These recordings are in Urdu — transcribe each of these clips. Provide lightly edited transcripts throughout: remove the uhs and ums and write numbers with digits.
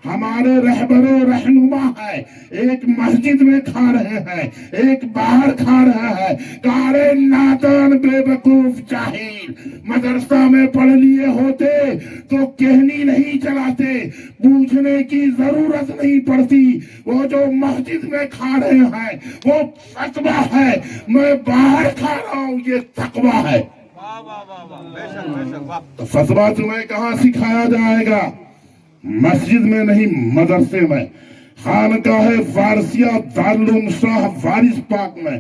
ہمارے رہبر و رہنما ہے، ایک مسجد میں کھا رہے ہیں، ایک باہر کھا رہا ہے۔ کارے نادان بے وقوف جاہل، مدرسہ میں پڑھ لیے ہوتے تو کہنی نہیں چلاتے، پوچھنے کی ضرورت نہیں پڑتی۔ وہ جو مسجد میں کھا رہے ہیں وہ فتویٰ ہے، میں باہر کھا رہا ہوں یہ تقویٰ ہے۔ تو فتویٰ تمہیں کہاں سکھایا جائے گا؟ مسجد میں نہیں، مدرسے میں، خانقاہ فارسیہ دارالعلوم شاہ وارث پاک میں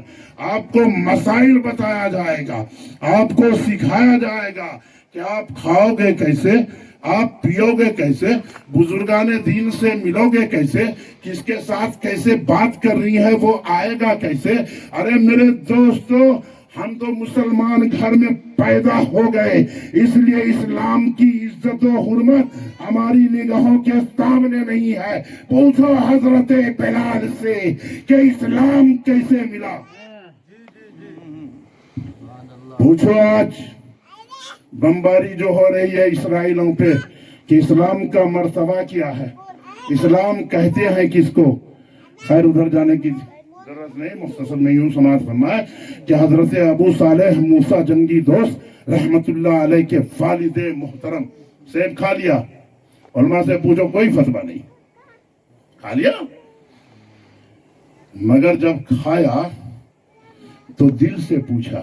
آپ کو مسائل بتایا جائے گا، آپ کو سکھایا جائے گا کہ آپ کھاؤ گے کیسے، آپ پیو گے کیسے، بزرگان دین سے ملو گے کیسے، کس کے ساتھ کیسے بات کرنی ہے وہ آئے گا کیسے۔ ارے میرے دوستو، ہم تو مسلمان گھر میں پیدا ہو گئے، اس لیے اسلام کی عزت و حرمت ہماری نگاہوں کے سامنے نہیں ہے۔ پوچھو حضرت بلال سے کہ اسلام کیسے ملا، پوچھو آج بمباری جو ہو رہی ہے اسرائیلوں پہ کہ اسلام کا مرتبہ کیا ہے، اسلام کہتے ہیں کس کو۔ خیر ادھر جانے کی ضرورت نہیں، مختصر میں یوں سماعت فرمائے کہ حضرت ابو صالح موسیٰ جنگی دوست رحمت اللہ علیہ کے والد محترم سیب کھا لیا، علماء سے پوچھو کوئی فتویٰ نہیں، کھا لیا، مگر جب کھایا تو دل سے پوچھا،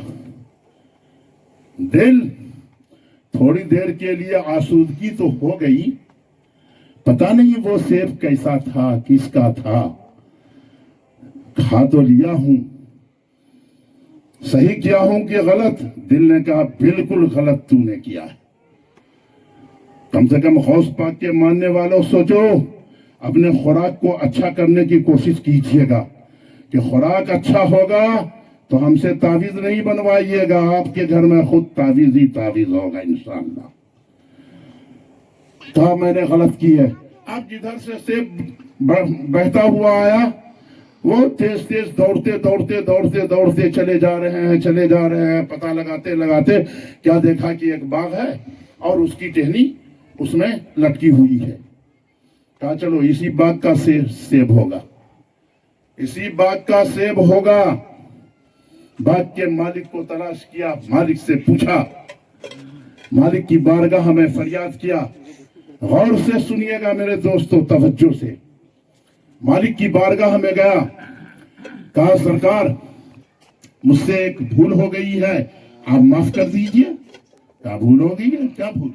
دل تھوڑی دیر کے لیے آسودگی تو ہو گئی، پتہ نہیں وہ سیب کیسا تھا، کس کا تھا، کھا تو لیا ہوں، صحیح کیا ہوں کہ غلط؟ دل نے کہا بالکل غلط تو نے کیا ہے۔ کم سے کم غوث پاک کے ماننے والوں سوچو، اپنے خوراک کو اچھا کرنے کی کوشش کیجئے گا کہ خوراک اچھا ہوگا تو ہم سے تعویذ نہیں بنوائیے گا، آپ کے گھر میں خود تعویذ ہی تعویذ ہوگا انشاءاللہ۔ کہا میں نے غلط کی ہے۔ اب جدھر سے سیب بہتا ہوا آیا، وہ تیز تیز دوڑتے چلے جا رہے ہیں، پتہ لگاتے لگاتے کیا دیکھا کہ ایک باغ ہے اور اس کی ٹہنی اس میں لٹکی ہوئی ہے۔ کہا چلو اسی باغ کا سیب ہوگا، اسی باغ کا سیب ہوگا۔ باغ کے مالک کو تلاش کیا، مالک سے پوچھا، مالک کی بارگاہ میں فریاد کیا۔ غور سے سنیے گا میرے دوستو، توجہ سے۔ مالک کی بارگاہ میں گیا، کہا سرکار مجھ سے ایک بھول ہو گئی ہے، آپ معاف کر دیجئے۔ کہا بھول ہو گئی ہے؟ کیا بھول؟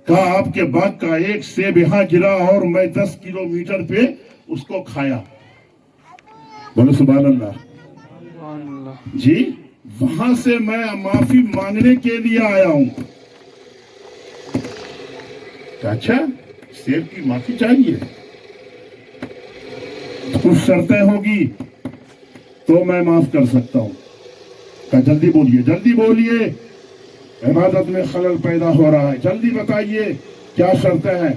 کہا آپ کے باغ کا ایک سیب یہاں گرا اور میں 10 کلومیٹر پہ اس کو کھایا۔ بولو سبحان اللہ۔ جی وہاں سے میں معافی مانگنے کے لیے آیا ہوں۔ اچھا سیب کی معافی چاہیے، کچھ شرطیں ہوگی تو میں معاف کر سکتا ہوں۔ کہا جلدی بولیے، جلدی بولیے، عبادت میں خلل پیدا ہو رہا ہے، جلدی بتائیے کیا شرطیں ہیں۔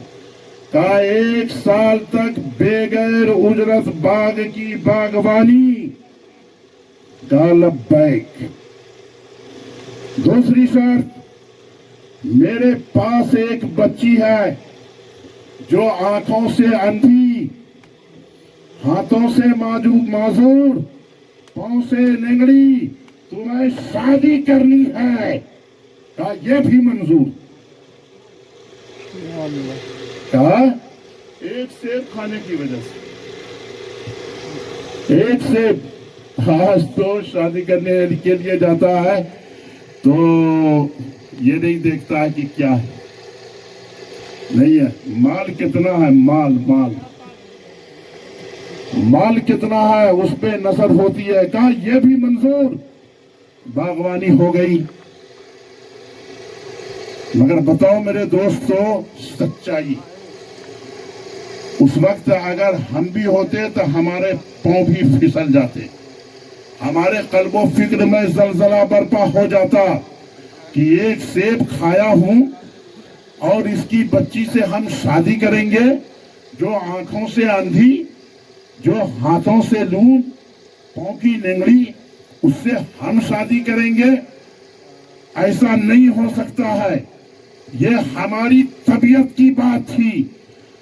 کہا 1 سال تک بغیر اجرت باغ کی باغبانی۔ کہا لبیک۔ دوسری شرط، میرے پاس ایک بچی ہے جو آنکھوں سے اندھی، ہاتھوں سے معذور، پاؤں سے لنگڑی، تمہیں شادی کرنی ہے۔ کہا یہ بھی منظور۔ کہا ایک سیب کھانے کی وجہ سے، ایک سیب۔ آج تو شادی کرنے کے لیے جاتا ہے تو یہ نہیں دیکھتا ہے کہ کیا ہے، نہیں ہے، مال کتنا ہے، مال کتنا ہے، اس پہ نظر ہوتی ہے۔ کہا یہ بھی منظور، باغبانی ہو گئی۔ مگر بتاؤ میرے دوستو سچائی، اس وقت اگر ہم بھی ہوتے تو ہمارے پاؤں بھی پھسل جاتے، ہمارے قلب و فکر میں زلزلہ برپا ہو جاتا کہ ایک سیب کھایا ہوں اور اس کی بچی سے ہم شادی کریں گے، جو آنکھوں سے اندھی، جو ہاتھوں سے لون، پاؤں کی لنگڑی، اس سے ہم شادی کریں گے۔ ایسا نہیں ہو سکتا ہے، یہ ہماری طبیعت کی بات تھی۔